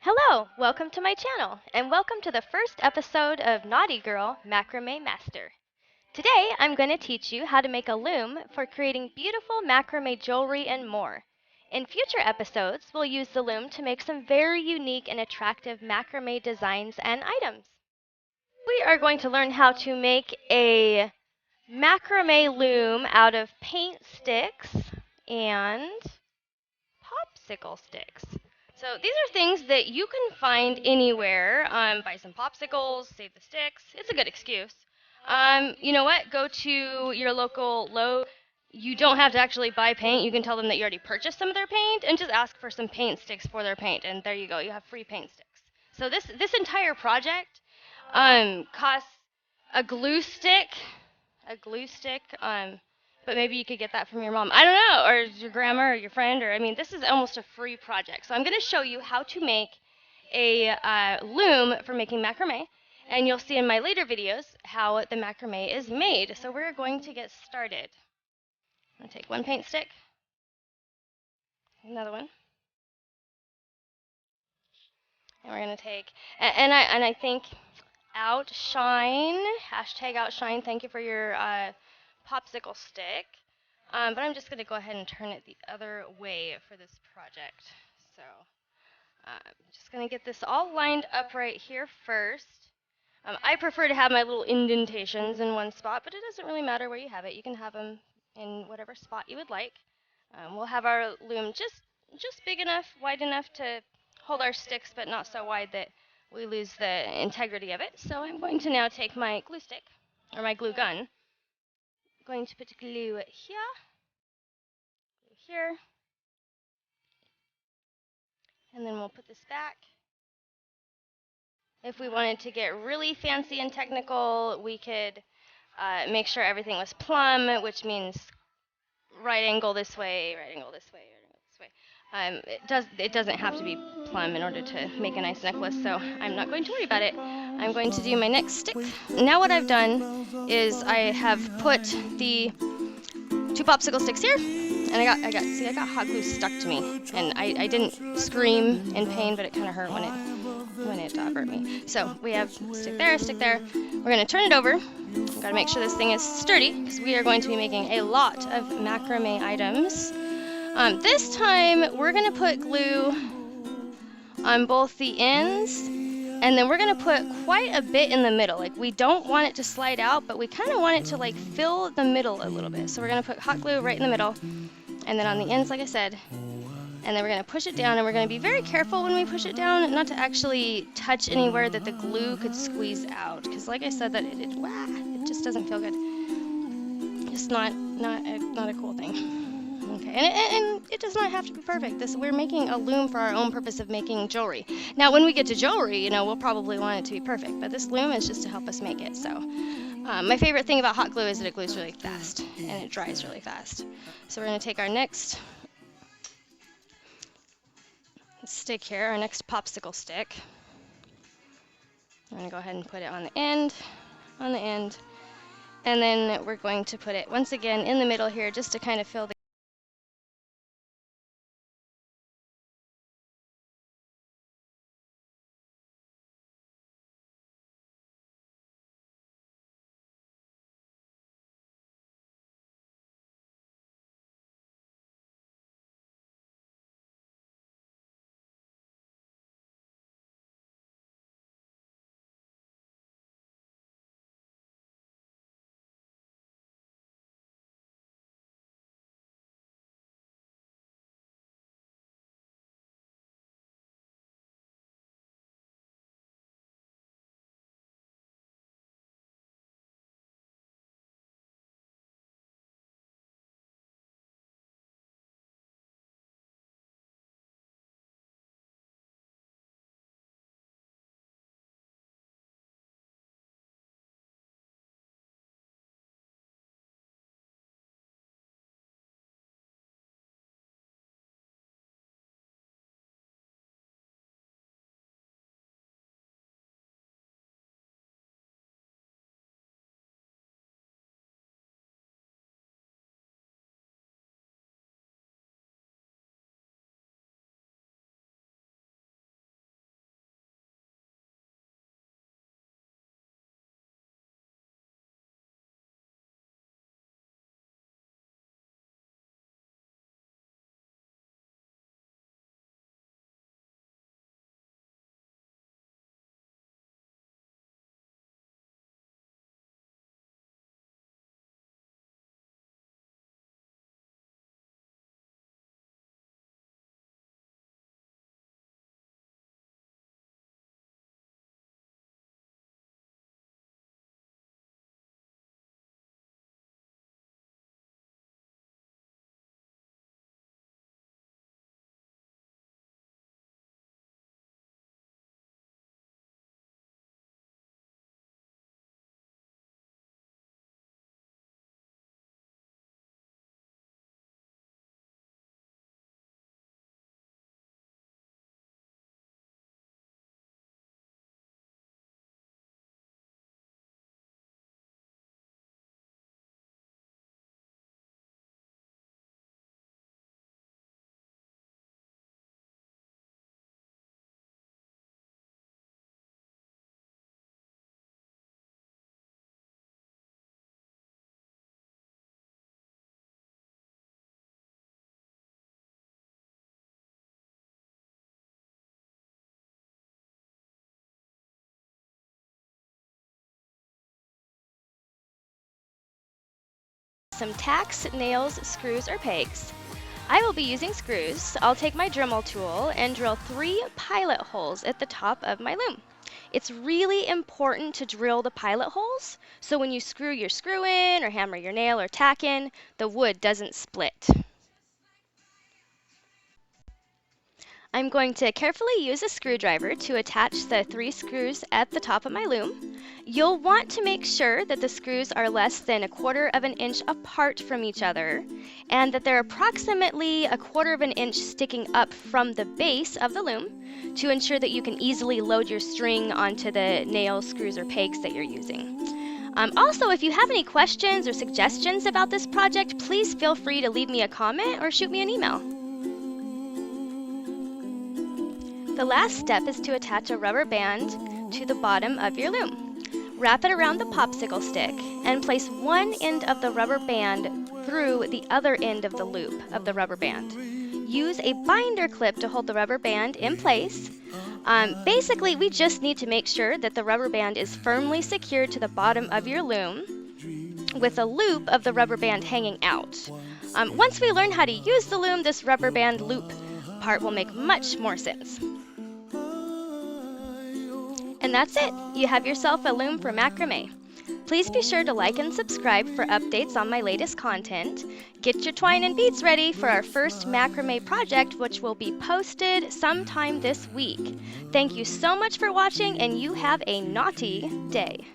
Hello, welcome to my channel, and welcome to the first episode of Naughty Girl Macrame Master. Today, I'm going to teach you how to make a loom for creating beautiful macrame jewelry and more. In future episodes, we'll use the loom to make some very unique and attractive macrame designs and items. We are going to learn how to make a macrame loom out of paint sticks and popsicle sticks. So these are things that you can find anywhere. Buy some popsicles, save the sticks. It's a good excuse. You know what? Go to your local Lowe's. You don't have to actually buy paint. You can tell them that you already purchased some of their paint and just ask for some paint sticks for their paint. And there you go. You have free paint sticks. So this entire project costs a glue stick, but maybe you could get that from your mom. I don't know, or your grandma or your friend, or I mean, this is almost a free project. So I'm going to show you how to make a loom for making macrame, and you'll see in my later videos how the macrame is made. So we're going to get started. I'm going to take one paint stick, another one, and we're going to take, and I think outshine, hashtag outshine. Thank you for your popsicle stick. But I'm just going to go ahead and turn it the other way for this project. So I'm just going to get this all lined up right here first. I prefer to have my little indentations in one spot, but it doesn't really matter where you have it. You can have them in whatever spot you would like. We'll have our loom just big enough, wide enough to hold our sticks, but not so wide that we lose the integrity of it. So I'm going to now take my glue stick, or my glue gun. I'm going to put glue here, and then we'll put this back. If we wanted to get really fancy and technical, we could make sure everything was plumb, which means right angle this way, right angle this way, right angle this way. It doesn't have to be plumb in order to make a nice necklace, so I'm not going to worry about it. I'm going to do my next stick. Now what I've done is I have put the two popsicle sticks here, and I got hot glue stuck to me, and I didn't scream in pain, but it kind of hurt when it hurt me. So we have stick there, stick there. We're gonna turn it over. We've got to make sure this thing is sturdy because we are going to be making a lot of macrame items. This time we're gonna put glue on both the ends, and then we're gonna put quite a bit in the middle. Like, we don't want it to slide out, but we kind of want it to like fill the middle a little bit. So we're gonna put hot glue right in the middle, and then on the ends, like I said, and then we're gonna push it down, and we're gonna be very careful when we push it down, not to actually touch anywhere that the glue could squeeze out, because like I said, that it just doesn't feel good. It's not a cool thing. Okay, and it does not have to be perfect. We're making a loom for our own purpose of making jewelry. Now, when we get to jewelry, you know, we'll probably want it to be perfect, but this loom is just to help us make it. So, my favorite thing about hot glue is that it glues really fast and it dries really fast. So we're gonna take our next stick here, our next popsicle stick. I'm gonna go ahead and put it on the end, and then we're going to put it once again in the middle here just to kind of fill the some tacks, nails, screws, or pegs. I will be using screws. I'll take my Dremel tool and drill 3 pilot holes at the top of my loom. It's really important to drill the pilot holes so when you screw your screw in or hammer your nail or tack in, the wood doesn't split. I'm going to carefully use a screwdriver to attach the 3 screws at the top of my loom. You'll want to make sure that the screws are less than 1/4 of an inch apart from each other and that they're approximately 1/4 of an inch sticking up from the base of the loom to ensure that you can easily load your string onto the nails, screws, or pegs that you're using. Also, if you have any questions or suggestions about this project, please feel free to leave me a comment or shoot me an email. The last step is to attach a rubber band to the bottom of your loom. Wrap it around the popsicle stick and place one end of the rubber band through the other end of the loop of the rubber band. Use a binder clip to hold the rubber band in place. Basically, we just need to make sure that the rubber band is firmly secured to the bottom of your loom with a loop of the rubber band hanging out. Once we learn how to use the loom, this rubber band loop part will make much more sense. And that's it. You have yourself a loom for macrame. Please be sure to like and subscribe for updates on my latest content. Get your twine and beads ready for our first macrame project, which will be posted sometime this week. Thank you so much for watching, and you have a naughty day.